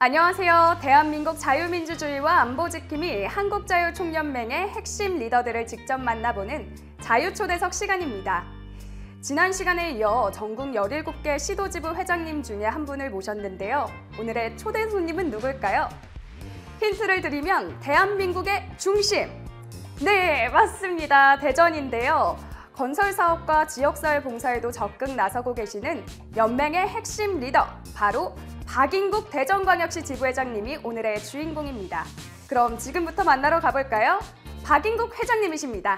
안녕하세요. 대한민국 자유민주주의와 안보지킴이 한국자유총연맹의 핵심 리더들을 직접 만나보는 자유초대석 시간입니다. 지난 시간에 이어 전국 17개 시도지부 회장님 중에 한 분을 모셨는데요. 오늘의 초대 손님은 누굴까요? 힌트를 드리면 대한민국의 중심! 네, 맞습니다. 대전인데요. 건설사업과 지역사회 봉사에도 적극 나서고 계시는 연맹의 핵심 리더, 바로 박인국 대전광역시 지부회장님이 오늘의 주인공입니다. 그럼 지금부터 만나러 가볼까요? 박인국 회장님이십니다.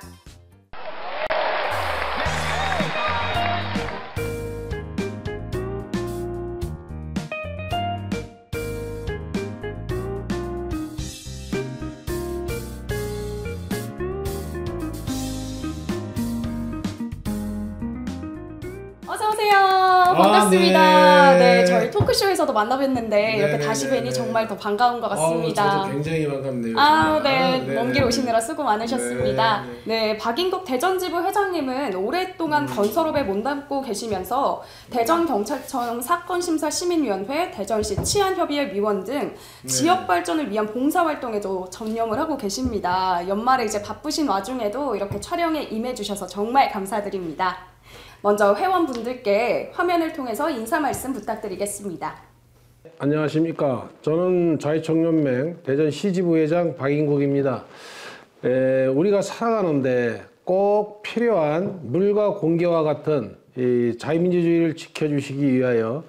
어서오세요. 반갑습니다. 네, 저희 토크쇼에서도 만나뵀는데 이렇게 다시 뵈니 정말 더 반가운 것 같습니다. 저도 굉장히 반갑네요. 먼 길 오시느라 수고 많으셨습니다. 네, 박인국 대전지부 회장님은 오랫동안 건설업에 몸담고 계시면서 대전경찰청 사건심사시민위원회, 대전시 치안협의회 위원 등 지역 발전을 위한 봉사활동에도 전념을 하고 계십니다. 연말에 이제 바쁘신 와중에도 이렇게 촬영에 임해주셔서 정말 감사드립니다. 먼저 회원분들께 화면을 통해서 인사 말씀 부탁드리겠습니다. 안녕하십니까. 저는 자유총연맹 대전시지부회장 박인국입니다. 우리가 살아가는데 꼭 필요한 물과 공기와 같은 이 자유민주주의를 지켜주시기 위하여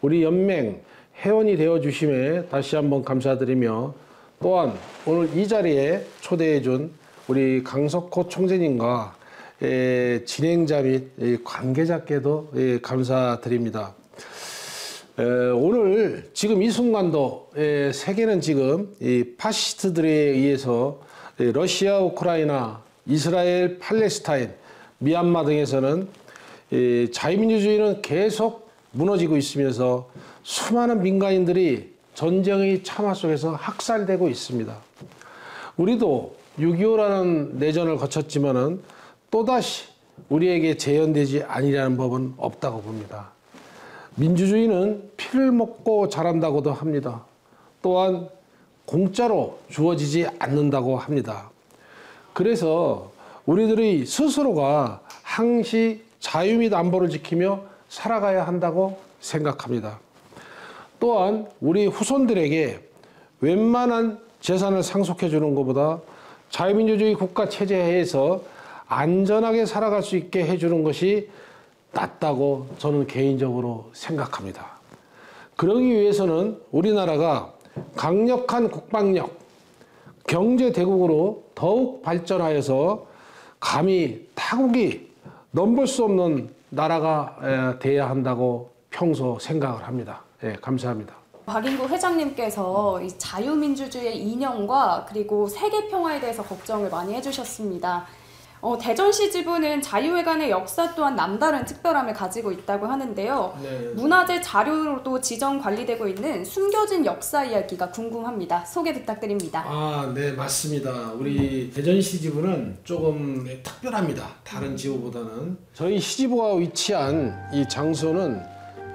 우리 연맹 회원이 되어주심에 다시 한번 감사드리며, 또한 오늘 이 자리에 초대해준 우리 강석호 총재님과 진행자 및 관계자께도 감사드립니다. 오늘 지금 이 순간도 세계는 지금 이 파시스트들에 의해서 러시아, 우크라이나, 이스라엘, 팔레스타인, 미얀마 등에서는 자유민주주의는 계속 무너지고 있으면서 수많은 민간인들이 전쟁의 참화 속에서 학살되고 있습니다. 우리도 6.25라는 내전을 거쳤지만은 또다시 우리에게 재현되지 아니라는 법은 없다고 봅니다. 민주주의는 피를 먹고 자란다고도 합니다. 또한 공짜로 주어지지 않는다고 합니다. 그래서 우리들이 스스로가 항시 자유 및 안보를 지키며 살아가야 한다고 생각합니다. 또한 우리 후손들에게 웬만한 재산을 상속해 주는 것보다 자유민주주의 국가 체제에서 안전하게 살아갈 수 있게 해주는 것이 낫다고 저는 개인적으로 생각합니다. 그러기 위해서는 우리나라가 강력한 국방력, 경제대국으로 더욱 발전하여서 감히 타국이 넘볼 수 없는 나라가 돼야 한다고 평소 생각을 합니다. 감사합니다. 박인국 회장님께서 이 자유민주주의의 이념과 그리고 세계 평화에 대해서 걱정을 많이 해주셨습니다. 대전시 지부는 자유회관의 역사 또한 남다른 특별함을 가지고 있다고 하는데요. 문화재 자료로도 지정 관리되고 있는 숨겨진 역사 이야기가 궁금합니다. 소개 부탁드립니다. 네, 맞습니다. 우리 대전시 지부는 조금 특별합니다. 다른 지부보다는. 저희 시지부가 위치한 이 장소는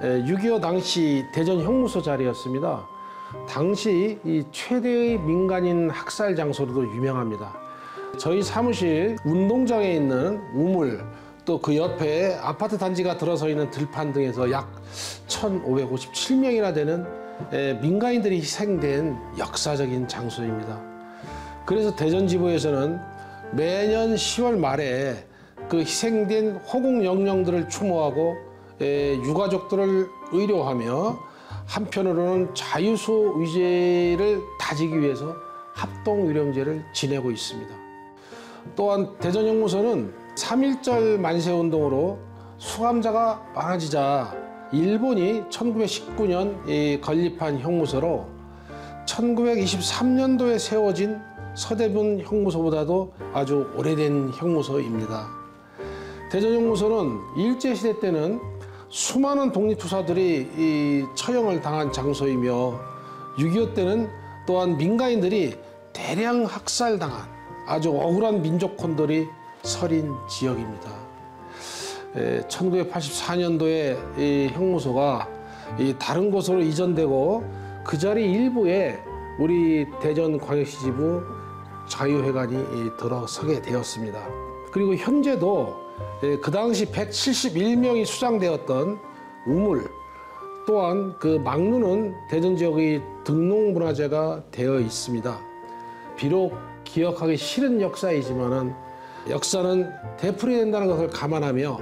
6.25 당시 대전 형무소 자리였습니다. 당시 이 최대의 민간인 학살 장소로도 유명합니다. 저희 사무실 운동장에 있는 우물, 또 그 옆에 아파트 단지가 들어서 있는 들판 등에서 약 1,557명이나 되는 민간인들이 희생된 역사적인 장소입니다. 그래서 대전지부에서는 매년 10월 말에 그 희생된 호국 영령들을 추모하고 유가족들을 의료하며, 한편으로는 자유수 의제를 다지기 위해서 합동위령제를 지내고 있습니다. 또한 대전형무소는 3.1절 만세운동으로 수감자가 많아지자 일본이 1919년 건립한 형무소로 1923년도에 세워진 서대문 형무소보다도 아주 오래된 형무소입니다. 대전형무소는 일제시대 때는 수많은 독립투사들이 처형을 당한 장소이며, 6.25 때는 또한 민간인들이 대량 학살당한 아주 억울한 민족혼돌이 서린 지역입니다. 1984년도에 이 형무소가 다른 곳으로 이전되고 그 자리 일부에 우리 대전광역시지부 자유회관이 들어서게 되었습니다. 그리고 현재도 그 당시 171명이 수장되었던 우물 또한 그 막루는 대전 지역의 등록문화재가 되어 있습니다. 비록 기억하기 싫은 역사이지만은 역사는 되풀이된다는 것을 감안하며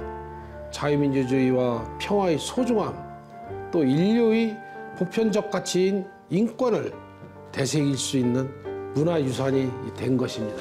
자유민주주의와 평화의 소중함 또 인류의 보편적 가치인 인권을 되새길 수 있는 문화유산이 된 것입니다.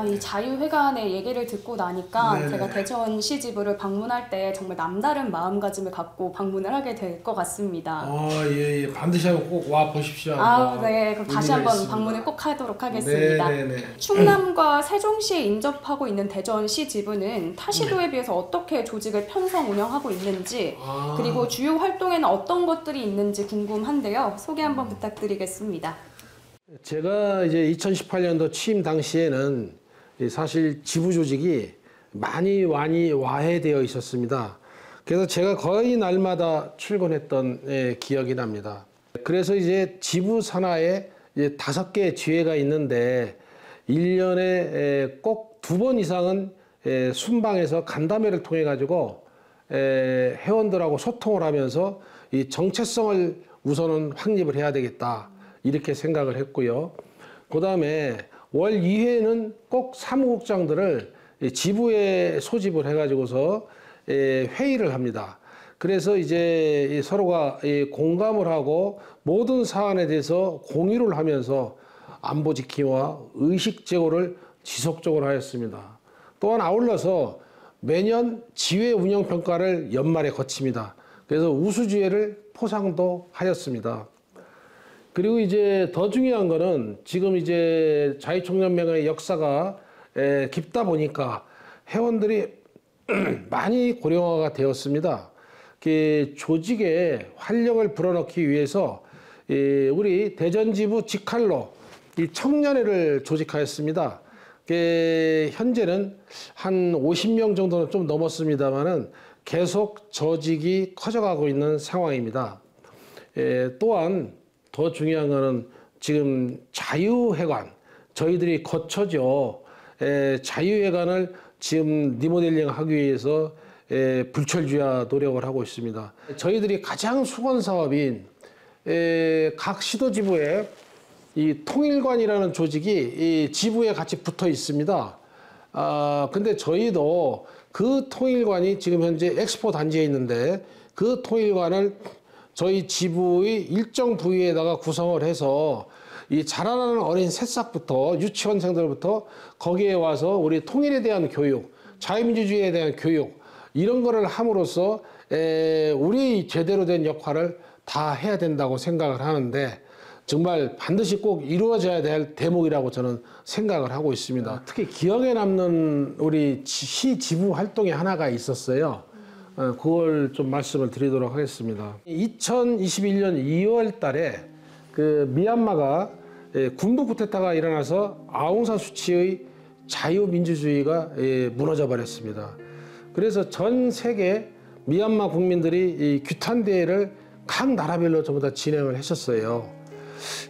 이 자유회관의 얘기를 듣고 나니까 네네. 제가 대전시 지부를 방문할 때 정말 남다른 마음가짐을 갖고 방문을 하게 될 것 같습니다. 예. 반드시 한번 꼭 와 보십시오. 네. 그럼 다시 한번 방문을 꼭 하도록 하겠습니다. 네네네. 충남과 세종시에 인접하고 있는 대전시 지부는 타 시도에 비해서 어떻게 조직을 편성 운영하고 있는지 그리고 주요 활동에는 어떤 것들이 있는지 궁금한데요. 소개 한번 부탁드리겠습니다. 제가 이제 2018년도 취임 당시에는 사실 지부 조직이 많이 와해되어 있었습니다. 그래서 제가 거의 날마다 출근했던 기억이 납니다. 그래서 이제 지부 산하에 이제 5개의 지회가 있는데 1년에 꼭 2번 이상은 순방에서 간담회를 통해 가지고 회원들하고 소통을 하면서 이 정체성을 우선은 확립을 해야 되겠다 이렇게 생각을 했고요. 그 다음에 월 2회는 꼭 사무국장들을 지부에 소집을 해가지고서 회의를 합니다. 그래서 이제 서로가 공감을 하고 모든 사안에 대해서 공유를 하면서 안보 지킴이와 의식 제고를 지속적으로 하였습니다. 또한 아울러서 매년 지회 운영 평가를 연말에 거칩니다. 그래서 우수지회를 포상도 하였습니다. 그리고 이제 더 중요한 거는 지금 이제 자유총연맹의 역사가 깊다 보니까 회원들이 많이 고령화가 되었습니다. 그 조직에 활력을 불어넣기 위해서 우리 대전지부 직할로 이 청년회를 조직하였습니다. 현재는 한 50명 정도는 좀 넘었습니다만은 계속 조직이 커져가고 있는 상황입니다. 또한 더 중요한 거는 지금 자유회관, 저희들이 거쳐죠. 자유회관을 지금 리모델링 하기 위해서 불철주야 노력을 하고 있습니다. 저희들이 가장 수건 사업인 각 시도지부에 이 통일관이라는 조직이 이 지부에 같이 붙어 있습니다. 근데 저희도 그 통일관이 지금 현재 엑스포 단지에 있는데 그 통일관을 저희 지부의 일정 부위에다가 구성을 해서 이 자라나는 어린 새싹부터 유치원생들부터 거기에 와서 우리 통일에 대한 교육, 자유민주주의에 대한 교육 이런 거를 함으로써 우리 제대로 된 역할을 다 해야 된다고 생각을 하는데 정말 반드시 꼭 이루어져야 될 대목이라고 저는 생각을 하고 있습니다. 특히 기억에 남는 우리 시 지부 활동이 하나가 있었어요. 그걸 좀 말씀을 드리도록 하겠습니다. 2021년 2월 달에 그 미얀마가 군부 쿠데타가 일어나서 아웅산 수치의 자유민주주의가 무너져 버렸습니다. 그래서 전 세계 미얀마 국민들이 이 규탄대회를 각 나라별로 전부 다 진행을 했었어요.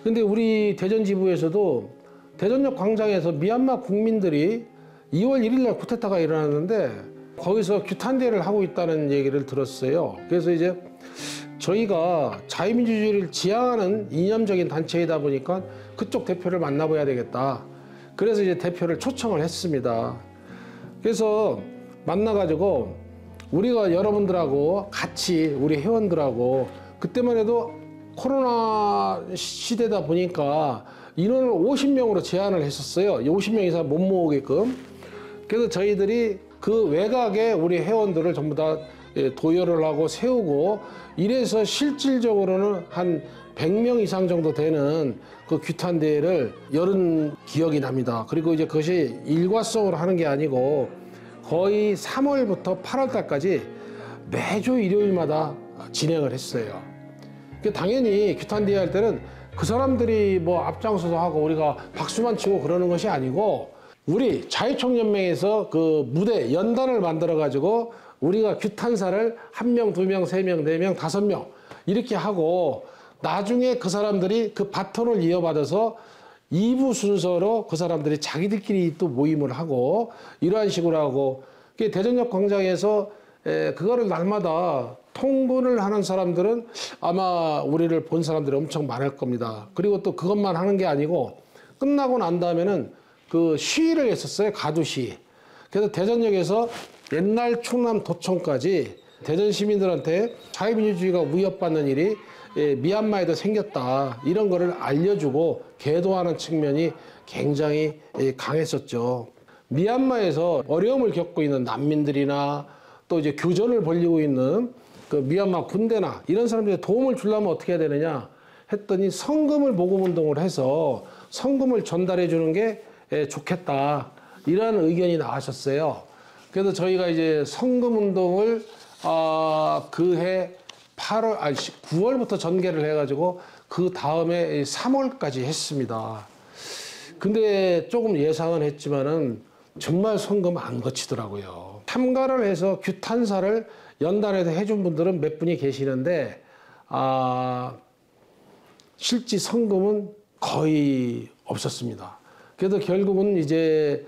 근데 우리 대전 지부에서도 대전역 광장에서 미얀마 국민들이 2월 1일 날 쿠데타가 일어났는데 거기서 규탄대회를 하고 있다는 얘기를 들었어요. 그래서 이제 저희가 자유민주주의를 지향하는 이념적인 단체이다 보니까 그쪽 대표를 만나봐야 되겠다. 그래서 이제 대표를 초청을 했습니다. 그래서 만나가지고 우리가 여러분들하고 같이 우리 회원들하고 그때만 해도 코로나 시대다 보니까 인원을 50명으로 제한을 했었어요. 50명 이상 못 모으게끔. 그래서 저희들이 그 외곽에 우리 회원들을 전부 다 도열을 하고 세우고 이래서 실질적으로는 한 100명 이상 정도 되는 그 규탄대회를 열은 기억이 납니다. 그리고 이제 그것이 일과성으로 하는 게 아니고 거의 3월부터 8월 달까지 매주 일요일마다 진행을 했어요. 당연히 규탄대회 할 때는 그 사람들이 뭐 앞장서서 하고 우리가 박수만 치고 그러는 것이 아니고 우리 자유총연맹에서 그 무대 연단을 만들어 가지고 우리가 규탄사를 1명, 2명, 3명, 4명, 5명 이렇게 하고 나중에 그 사람들이 그 바톤을 이어받아서 2부 순서로 그 사람들이 자기들끼리 또 모임을 하고 이러한 식으로 하고 대전역 광장에서 그거를 날마다 통근을 하는 사람들은 아마 우리를 본 사람들이 엄청 많을 겁니다. 그리고 또 그것만 하는 게 아니고 끝나고 난 다음에는 그 시위를 했었어요. 가두 시위. 그래서 대전역에서 옛날 충남 도청까지 대전 시민들한테 자유민주주의가 위협받는 일이 미얀마에도 생겼다. 이런 거를 알려주고 계도하는 측면이 굉장히 강했었죠. 미얀마에서 어려움을 겪고 있는 난민들이나 또 이제 교전을 벌이고 있는 그 미얀마 군대나 이런 사람들이 도움을 주려면 어떻게 해야 되느냐 했더니 성금을 모금 운동을 해서 성금을 전달해 주는 게 좋겠다. 이런 의견이 나왔었어요. 그래서 저희가 이제 성금 운동을 그해 9월부터 전개를 해가지고 그 다음에 3월까지 했습니다. 근데 조금 예상은 했지만은 정말 성금 안 거치더라고요. 참가를 해서 규탄사를 연단에서 해준 분들은 몇 분이 계시는데 실제 성금은 거의 없었습니다. 그래서 결국은 이제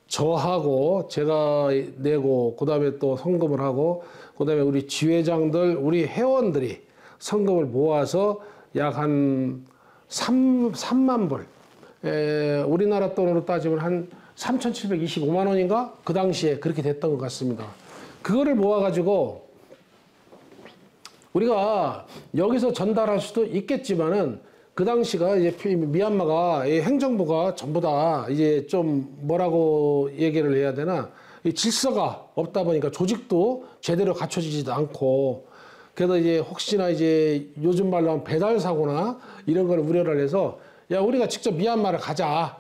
저하고 제가 내고 그다음에 또 성금을 하고 그다음에 우리 지회장들 우리 회원들이 성금을 모아서 약 한 3만 불 우리나라 돈으로 따지면 한 3,725만 원인가 그 당시에 그렇게 됐던 것 같습니다. 그거를 모아가지고 우리가 여기서 전달할 수도 있겠지만은 그 당시가 이제 미얀마가 행정부가 전부 다 이제 좀 뭐라고 얘기를 해야 되나 질서가 없다 보니까 조직도 제대로 갖춰지지도 않고 그래서 이제 혹시나 이제 요즘 말로 하면 배달 사고나 이런 걸 우려를 해서 야 우리가 직접 미얀마를 가자.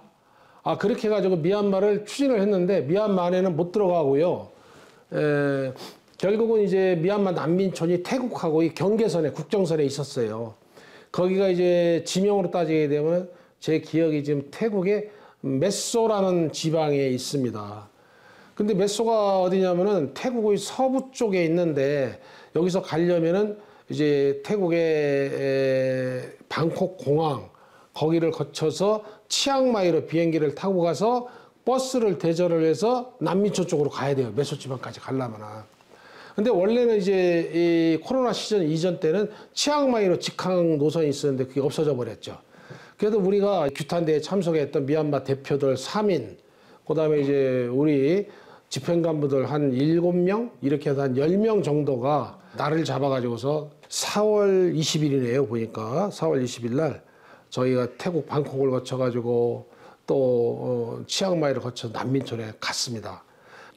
그렇게 해가지고 미얀마를 추진을 했는데 미얀마 안에는 못 들어가고요. 결국은 이제 미얀마 난민촌이 태국하고 이 경계선에 국정선에 있었어요. 거기가 이제 지명으로 따지게 되면 제 기억이 지금 태국의 메소라는 지방에 있습니다. 근데 메소가 어디냐면은 태국의 서부 쪽에 있는데 여기서 가려면은 이제 태국의 방콕 공항 거기를 거쳐서 치앙마이로 비행기를 타고 가서 버스를 대절을 해서 난민촌 쪽으로 가야 돼요. 메소 지방까지 가려면은. 근데 원래는 이제 이 코로나 시즌 이전 때는 치앙마이로 직항 노선이 있었는데 그게 없어져 버렸죠. 그래도 우리가 규탄대에 참석했던 미얀마 대표들 3인, 그 다음에 이제 우리 집행간부들 한 7명, 이렇게 해서 한 10명 정도가 날을 잡아가지고서 4월 20일이네요, 보니까. 4월 20일 날 저희가 태국 방콕을 거쳐가지고 또 치앙마이를 거쳐 난민촌에 갔습니다.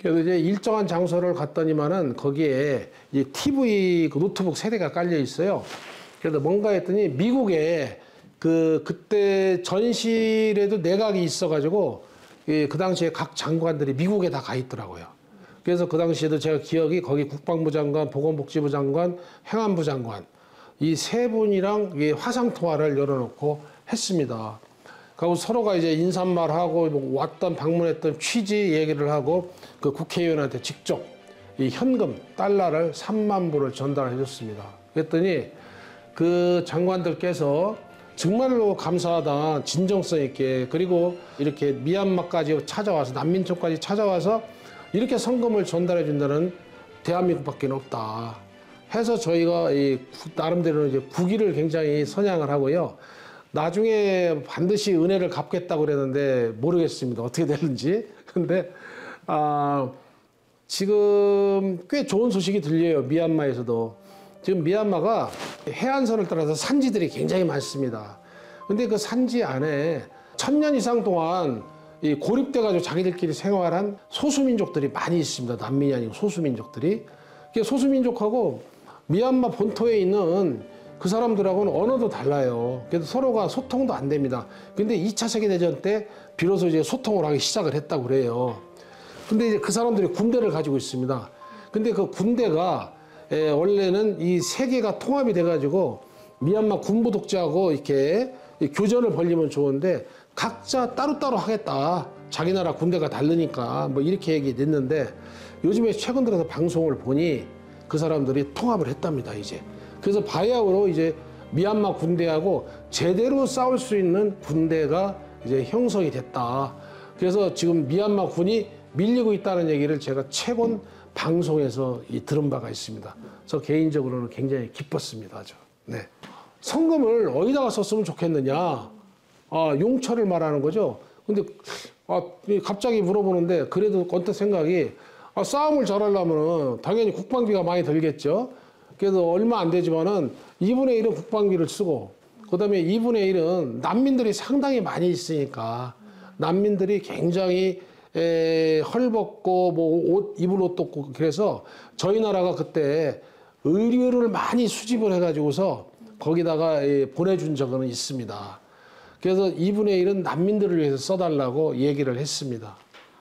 그래서 이제 일정한 장소를 갔더니만은 거기에 이 TV 그 노트북 세대가 깔려 있어요. 그래서 뭔가 했더니 미국에 그때 전실에도 내각이 있어가지고 그 당시에 각 장관들이 미국에 다 가 있더라고요. 그래서 그 당시에도 제가 기억이 거기 국방부 장관, 보건복지부 장관, 행안부 장관 이 세 분이랑 화상 통화를 열어놓고 했습니다. 그리고 서로가 이제 인사말하고 뭐 왔던 방문했던 취지 얘기를 하고 그 국회의원한테 직접 이 현금 달러를 3만 불을 전달해 줬습니다. 그랬더니 그 장관들께서 정말로 감사하다, 진정성 있게, 그리고 이렇게 미얀마까지 찾아와서 난민촌까지 찾아와서 이렇게 성금을 전달해 준다는 대한민국밖에 없다 해서 저희가 나름대로 이제 국위를 굉장히 선양을 하고요. 나중에 반드시 은혜를 갚겠다고 그랬는데 모르겠습니다. 어떻게 되는지. 근데 지금 꽤 좋은 소식이 들려요. 미얀마에서도. 지금 미얀마가 해안선을 따라서 산지들이 굉장히 많습니다. 근데 그 산지 안에 1000년 이상 동안 고립돼가지고 자기들끼리 생활한 소수민족들이 많이 있습니다. 난민이 아니고 소수민족들이. 소수민족하고 미얀마 본토에 있는 그 사람들하고는 언어도 달라요. 그래서 서로가 소통도 안 됩니다. 근데 2차 세계대전 때 비로소 이제 소통을 하기 시작을 했다고 그래요. 근데 이제 그 사람들이 군대를 가지고 있습니다. 근데 그 군대가 원래는 이 세 개가 통합이 돼가지고 미얀마 군부 독재하고 이렇게 교전을 벌이면 좋은데 각자 따로따로 하겠다. 자기 나라 군대가 다르니까 뭐 이렇게 얘기됐는데 요즘에 최근 들어서 방송을 보니 그 사람들이 통합을 했답니다, 이제. 그래서 바야흐로 이제 미얀마 군대하고 제대로 싸울 수 있는 군대가 이제 형성이 됐다. 그래서 지금 미얀마 군이 밀리고 있다는 얘기를 제가 최근 방송에서 들은 바가 있습니다. 저 개인적으로는 굉장히 기뻤습니다. 아주. 네. 성금을 어디다가 썼으면 좋겠느냐? 용처를 말하는 거죠. 근데 갑자기 물어보는데 그래도 언뜻 생각이 싸움을 잘하려면 당연히 국방비가 많이 들겠죠. 그래서 얼마 안 되지만은 2분의 1은 국방비를 쓰고 그다음에 2분의 1은 난민들이 상당히 많이 있으니까 난민들이 굉장히 헐벗고 뭐 옷 입을 옷도 없고 그래서 저희 나라가 그때 의류를 많이 수집을 해가지고서 거기다가 보내준 적은 있습니다. 그래서 2분의 1은 난민들을 위해서 써달라고 얘기를 했습니다.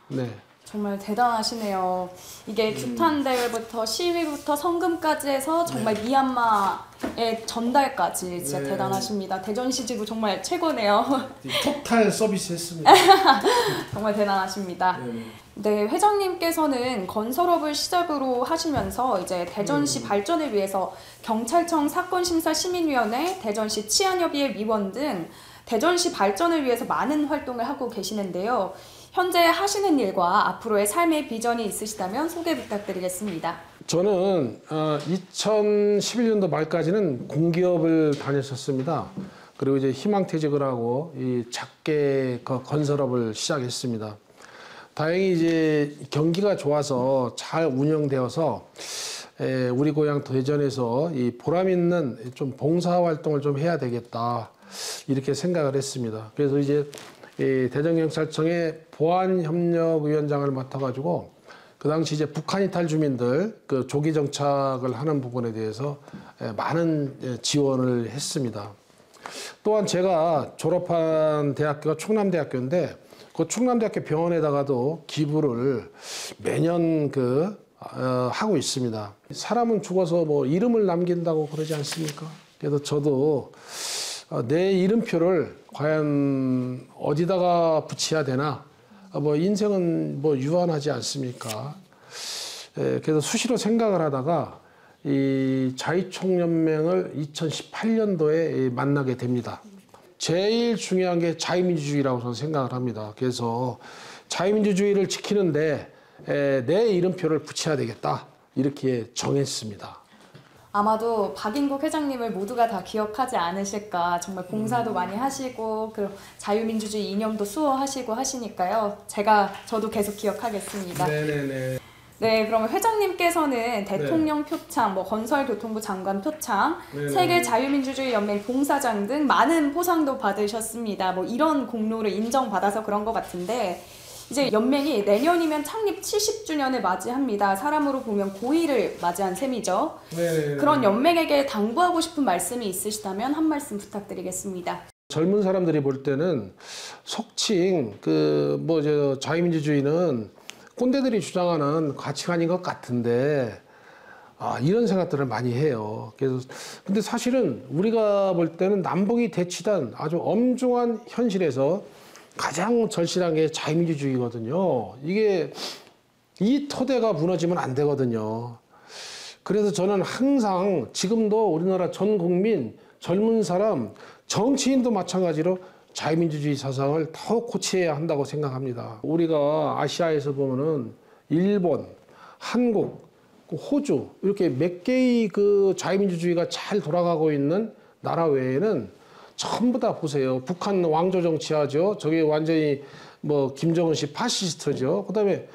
네. 정말 대단하시네요. 이게 규탄 대회부터 시위부터 성금까지 해서 정말 미얀마의 전달까지 진짜 대단하십니다. 대전시 지부 정말 최고네요. 토탈 서비스 했습니다. 정말 대단하십니다. 네, 회장님께서는 건설업을 시작으로 하시면서 이제 대전시 발전을 위해서 경찰청 사건심사시민위원회, 대전시 치안협의회 위원 등 대전시 발전을 위해서 많은 활동을 하고 계시는데요. 현재 하시는 일과 앞으로의 삶의 비전이 있으시다면 소개 부탁드리겠습니다. 저는 2011년도 말까지는 공기업을 다녔었습니다. 그리고 이제 희망퇴직을 하고 작게 건설업을 시작했습니다. 다행히 이제 경기가 좋아서 잘 운영되어서 우리 고향 대전에서 이 보람 있는 좀 봉사 활동을 좀 해야 되겠다 이렇게 생각을 했습니다. 그래서 이제 대전경찰청의 보안협력위원장을 맡아가지고 그 당시 이제 북한 이탈 주민들 그 조기 정착을 하는 부분에 대해서 많은 지원을 했습니다. 또한 제가 졸업한 대학교가 충남대학교인데 그 충남대학교 병원에다가도 기부를 매년 하고 있습니다. 사람은 죽어서 뭐 이름을 남긴다고 그러지 않습니까? 그래서 저도 내 이름표를 과연 어디다가 붙여야 되나? 뭐 인생은 뭐 유한하지 않습니까? 그래서 수시로 생각을 하다가 이 자유총연맹을 2018년도에 만나게 됩니다. 제일 중요한 게 자유민주주의라고 저는 생각을 합니다. 그래서 자유민주주의를 지키는데 내 이름표를 붙여야 되겠다 이렇게 정했습니다. 아마도 박인국 회장님을 모두가 다 기억하지 않으실까. 정말 봉사도 많이 하시고 그 자유민주주의 이념도 수호하시고 하시니까요. 저도 계속 기억하겠습니다. 네네네. 네, 그러면 회장님께서는 대통령 표창, 뭐 건설교통부 장관 표창, 네네. 세계 자유민주주의 연맹 봉사장 등 많은 포상도 받으셨습니다. 뭐 이런 공로를 인정받아서 그런 것 같은데 이제 연맹이 내년이면 창립 70주년을 맞이합니다. 사람으로 보면 고의를 맞이한 셈이죠. 네네네. 그런 연맹에게 당부하고 싶은 말씀이 있으시다면 한 말씀 부탁드리겠습니다. 젊은 사람들이 볼 때는 속칭 자유민주주의는 꼰대들이 주장하는 가치관인 것 같은데 이런 생각들을 많이 해요. 그래서 근데 사실은 우리가 볼 때는 남북이 대치단 아주 엄중한 현실에서 가장 절실한 게 자유민주주의거든요. 이 토대가 무너지면 안 되거든요. 그래서 저는 항상 지금도 우리나라 전 국민, 젊은 사람, 정치인도 마찬가지로 자유민주주의 사상을 더 고치해야 한다고 생각합니다. 우리가 아시아에서 보면은 일본, 한국, 호주 이렇게 몇 개의 그 자유민주주의가 잘 돌아가고 있는 나라 외에는 전부 다 보세요. 북한 왕조 정치하죠. 저게 완전히 뭐 김정은 씨 파시스트죠. 그다음에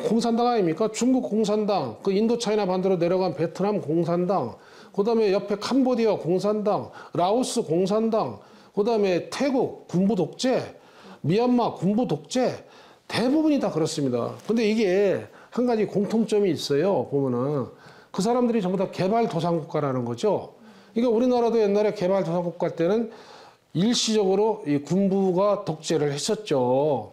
공산당 아닙니까? 중국 공산당, 그 인도차이나 반도로 내려간 베트남 공산당, 그다음에 옆에 캄보디아 공산당, 라오스 공산당, 그다음에 태국 군부 독재, 미얀마 군부 독재 대부분이 다 그렇습니다. 근데 이게 한 가지 공통점이 있어요. 보면은 그 사람들이 전부 다 개발도상국가라는 거죠. 그러니까 우리나라도 옛날에 개발도상국가 때는 일시적으로 이 군부가 독재를 했었죠.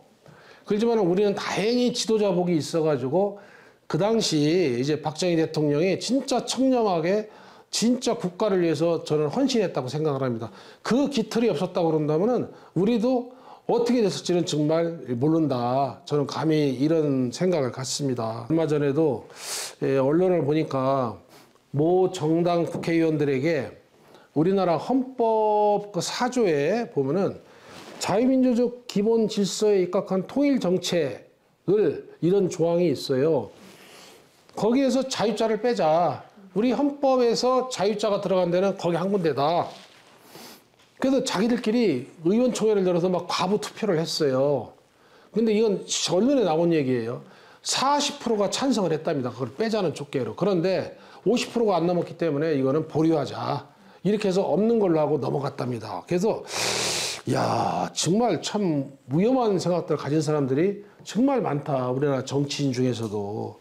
그렇지만 우리는 다행히 지도자복이 있어가지고 그 당시 이제 박정희 대통령이 진짜 청렴하게 진짜 국가를 위해서 저는 헌신했다고 생각을 합니다. 그 기틀이 없었다고 그런다면은 우리도 어떻게 됐을지는 정말 모른다. 저는 감히 이런 생각을 갖습니다. 얼마 전에도 언론을 보니까 모 정당 국회의원들에게 우리나라 헌법 그 4조에 보면은 자유민주적 기본 질서에 입각한 통일 정책을 이런 조항이 있어요. 거기에서 자유자를 빼자. 우리 헌법에서 자유자가 들어간 데는 거기 한 군데다. 그래서 자기들끼리 의원총회를 열어서 막 과부 투표를 했어요. 근데 이건 언론에 나온 얘기예요. 40%가 찬성을 했답니다. 그걸 빼자는 촉구로. 그런데 50%가 안 넘었기 때문에 이거는 보류하자. 이렇게 해서 없는 걸로 하고 넘어갔답니다. 그래서 야, 정말 참 위험한 생각들을 가진 사람들이 정말 많다. 우리나라 정치인 중에서도.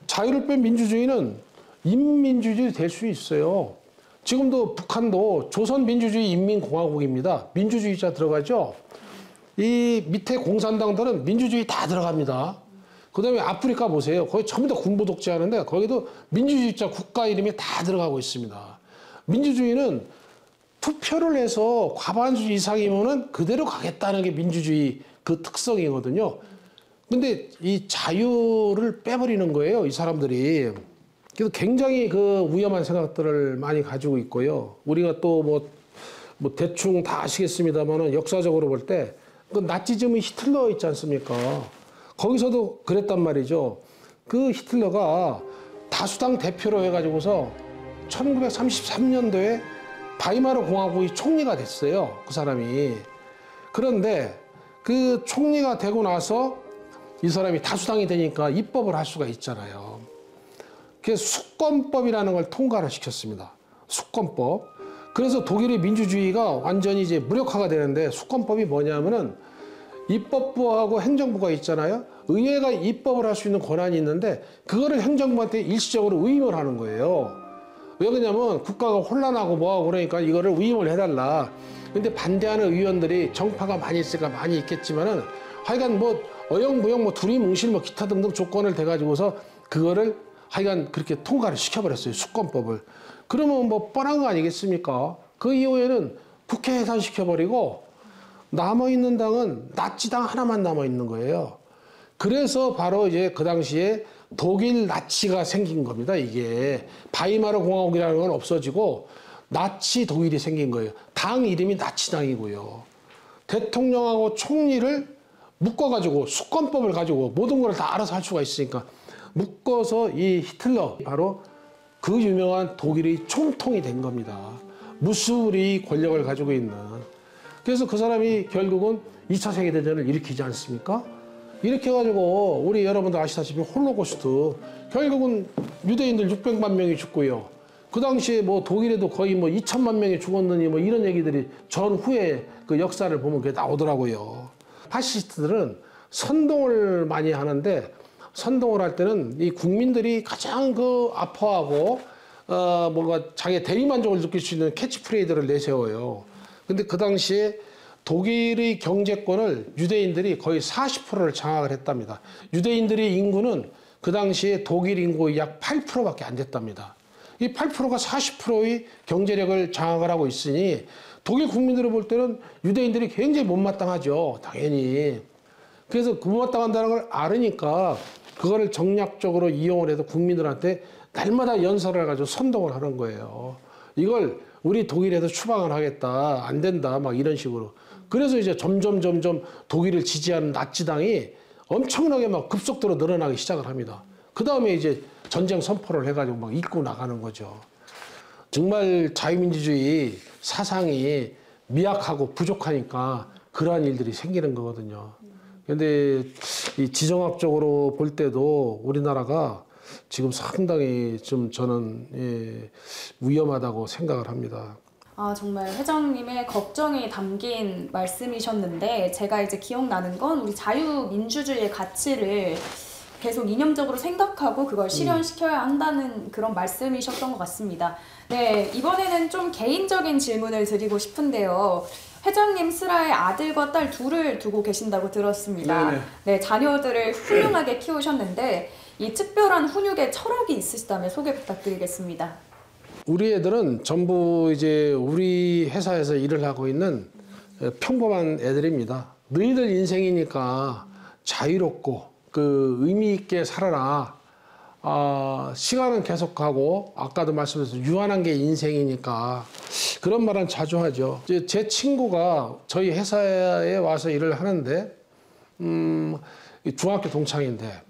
자유를 뺀 민주주의는 인민주의 될 수 있어요. 지금도 북한도 조선민주주의 인민공화국입니다. 민주주의자 들어가죠. 이 밑에 공산당들은 민주주의 다 들어갑니다. 그 다음에 아프리카 보세요. 거기 전부 다 군부 독재하는데 거기도 민주주의자 국가 이름이 다 들어가고 있습니다. 민주주의는 투표를 해서 과반수 이상이면은 그대로 가겠다는 게 민주주의 그 특성이거든요. 근데 이 자유를 빼버리는 거예요, 이 사람들이. 그래서 굉장히 그 위험한 생각들을 많이 가지고 있고요. 우리가 또 뭐 대충 다 아시겠습니다만은 역사적으로 볼 때 그 나치즘의 히틀러 있지 않습니까? 거기서도 그랬단 말이죠. 그 히틀러가 다수당 대표로 해가지고서 1933년도에 바이마르 공화국의 총리가 됐어요. 그 사람이. 그런데 그 총리가 되고 나서 이 사람이 다수당이 되니까 입법을 할 수가 있잖아요. 그래서 수권법이라는 걸 통과를 시켰습니다. 수권법. 그래서 독일의 민주주의가 완전히 이제 무력화가 되는데 수권법이 뭐냐면은 입법부하고 행정부가 있잖아요. 의회가 입법을 할 수 있는 권한이 있는데 그거를 행정부한테 일시적으로 위임을 하는 거예요. 왜 그러냐면 국가가 혼란하고 뭐하고 그러니까 이거를 위임을 해달라. 근데 반대하는 의원들이 정파가 많이 있으니까 많이 있겠지만은 하여간 뭐 어영부영 뭐 두리뭉실 뭐 기타 등등 조건을 대가지고서 그거를 하여간 그렇게 통과를 시켜버렸어요. 수권법을. 그러면 뭐 뻔한 거 아니겠습니까? 그 이후에는 국회 해산시켜버리고 남아있는 당은 나치당 하나만 남아있는 거예요. 그래서 바로 이제 그 당시에 독일 나치가 생긴 겁니다. 이게 바이마르 공화국이라는 건 없어지고 나치 독일이 생긴 거예요. 당 이름이 나치당이고요. 대통령하고 총리를 묶어가지고 수권법을 가지고 모든 걸 다 알아서 할 수가 있으니까 묶어서 이 히틀러 바로 그 유명한 독일의 총통이 된 겁니다. 무수리 권력을 가지고 있는. 그래서 그 사람이 결국은 2차 세계대전을 일으키지 않습니까? 이렇게 해가지고 우리 여러분들 아시다시피 홀로코스트 결국은 유대인들 600만 명이 죽고요. 그 당시에 뭐 독일에도 거의 뭐 2천만 명이 죽었느니 뭐 이런 얘기들이 전후에 그 역사를 보면 그게 나오더라고요. 파시스트들은 선동을 많이 하는데 선동을 할 때는 이 국민들이 가장 그 아파하고 뭔가 자기의 대리만족을 느낄 수 있는 캐치프레이즈를 내세워요. 근데 그 당시에 독일의 경제권을 유대인들이 거의 40%를 장악을 했답니다. 유대인들의 인구는 그 당시에 독일 인구의 약 8%밖에 안 됐답니다. 이 8%가 40%의 경제력을 장악을 하고 있으니 독일 국민들을 볼 때는 유대인들이 굉장히 못마땅하죠. 당연히. 그래서 그 못마땅한다는 걸 알으니까 그거를 정략적으로 이용을 해서 국민들한테 날마다 연설을 가지고 선동을 하는 거예요. 이걸 우리 독일에서 추방을 하겠다. 안 된다. 막 이런 식으로. 그래서 이제 점점 독일을 지지하는 나치당이 엄청나게 막 급속도로 늘어나기 시작을 합니다. 그 다음에 이제 전쟁 선포를 해가지고 막 이끌고 나가는 거죠. 정말 자유민주주의 사상이 미약하고 부족하니까 그러한 일들이 생기는 거거든요. 근데 이 지정학적으로 볼 때도 우리나라가 지금 상당히 좀 저는 위험하다고 생각을 합니다. 아, 정말 회장님의 걱정이 담긴 말씀이셨는데 제가 이제 기억나는 건 우리 자유민주주의의 가치를 계속 이념적으로 생각하고 그걸 실현시켜야 한다는 그런 말씀이셨던 것 같습니다. 네, 이번에는 좀 개인적인 질문을 드리고 싶은데요. 회장님 슬하에 아들과 딸 둘을 두고 계신다고 들었습니다. 네네. 네, 자녀들을 훌륭하게 키우셨는데 이 특별한 훈육의 철학이 있으시다면 소개 부탁드리겠습니다. 우리 애들은 전부 이제 우리 회사에서 일을 하고 있는 평범한 애들입니다. 너희들 인생이니까 자유롭고 그 의미 있게 살아라. 시간은 계속가고 아까도 말씀드렸듯이 유한한 게 인생이니까 그런 말은 자주 하죠. 이제 제 친구가 저희 회사에 와서 일을 하는데 중학교 동창인데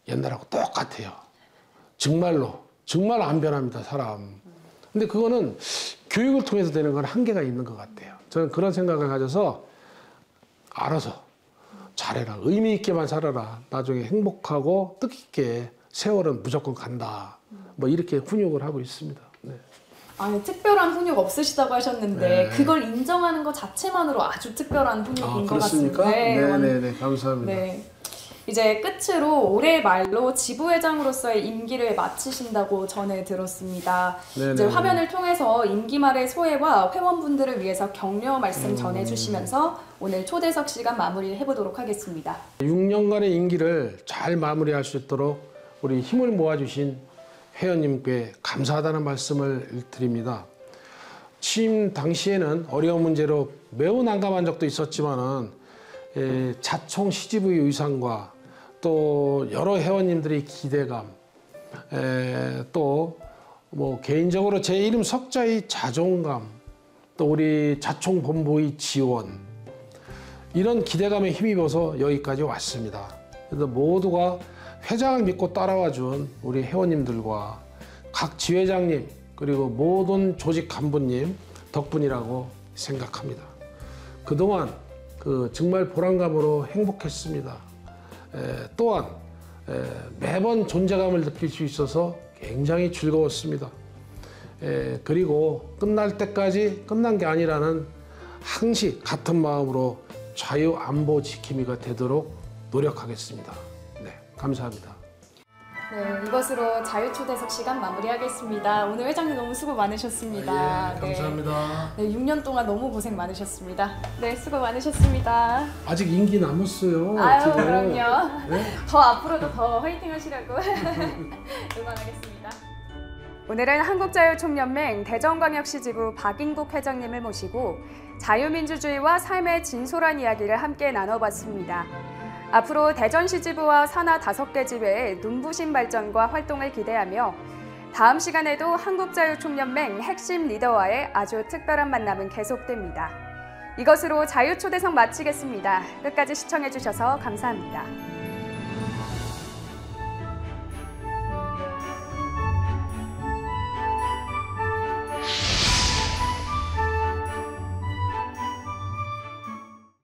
옛날하고 똑같아요. 정말로 정말 안 변합니다, 사람. 근데 그거는 교육을 통해서 되는 건 한계가 있는 것 같아요. 저는 그런 생각을 가져서 알아서 잘해라, 의미 있게만 살아라, 나중에 행복하고 뜻깊게 세월은 무조건 간다. 뭐 이렇게 훈육을 하고 있습니다. 네. 아니, 특별한 훈육 없으시다고 하셨는데 네. 그걸 인정하는 것 자체만으로 아주 특별한 훈육인 것 그렇습니까? 같습니다. 네네네, 감사합니다. 네. 이제 끝으로 올해 말로 지부회장으로서의 임기를 마치신다고 전해 들었습니다. 네네. 이제 화면을 통해서 임기 말의 소회와 회원분들을 위해서 격려 말씀 전해주시면서 오늘 초대석 시간 마무리를 해보도록 하겠습니다. 6년간의 임기를 잘 마무리할 수 있도록 우리 힘을 모아주신 회원님께 감사하다는 말씀을 드립니다. 취임 당시에는 어려운 문제로 매우 난감한 적도 있었지만은 자총 시지부의 의상과 또 여러 회원님들의 기대감, 또 뭐 개인적으로 제 이름 석자의 자존감, 또 우리 자총 본부의 지원, 이런 기대감에 힘입어서 여기까지 왔습니다. 그래서 모두가 회장을 믿고 따라와 준 우리 회원님들과 각 지회장님 그리고 모든 조직 간부님 덕분이라고 생각합니다. 그동안 정말 보람감으로 행복했습니다. 또한 매번 존재감을 느낄 수 있어서 굉장히 즐거웠습니다. 그리고 끝날 때까지 끝난 게 아니라는 항시 같은 마음으로 자유 안보 지킴이가 되도록 노력하겠습니다. 네, 감사합니다. 네, 이것으로 자유초대석 시간 마무리하겠습니다. 오늘 회장님 너무 수고 많으셨습니다. 예, 감사합니다. 네, 6년 동안 너무 고생 많으셨습니다. 네, 수고 많으셨습니다. 아직 임기 남았어요. 아유, 지금. 그럼요. 네? 더 앞으로도 더 화이팅 하시라고 응원하겠습니다. 오늘은 한국자유총연맹 대전광역시 지부 박인국 회장님을 모시고 자유민주주의와 삶의 진솔한 이야기를 함께 나눠봤습니다. 앞으로 대전시 지부와 산하 5개 지회의 눈부신 발전과 활동을 기대하며 다음 시간에도 한국자유총연맹 핵심 리더와의 아주 특별한 만남은 계속됩니다. 이것으로 자유초대석 마치겠습니다. 끝까지 시청해주셔서 감사합니다.